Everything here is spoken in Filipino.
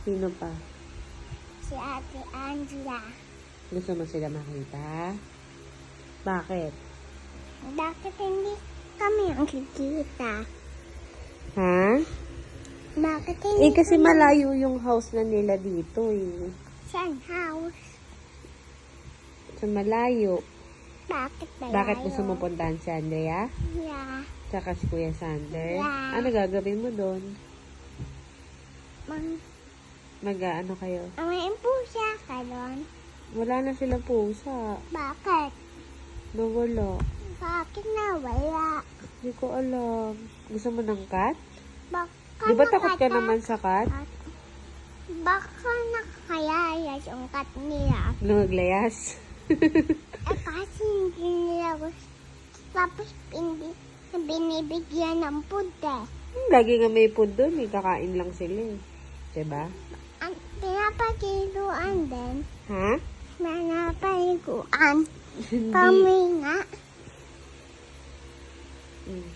Sino pa? Si Ate Angela. Gusto mo sila makita? Bakit? Bakit hindi kami ang kikita? Ha? Bakit hindi Kasi kami malayo yung house na nila dito eh. saan house? Sa malayo. Bakit ba Bakit gusto mo puntahan si Andrea? Yeah. Tsaka si Kuya Sander? Yeah. Ano gagawin mo doon? Mag-ano kayo? May pusa ka doon. Wala na silang pusa. Bakit? Nawala. Bakit nawala? Hindi ko alam. Gusto mo ng cat? Baka Di ba takot ka naman sa cat? Baka nakakayayas yung cat nila. Lumaglayas. Kasi hindi nila gusto. Tapos hindi binibigyan ng food eh. Lagi nga may food doon. Kakain lang sila eh. Diba? Ang pinapagiguan din. Ha? Pinapagiguan. Hindi. Kami nga. Mm.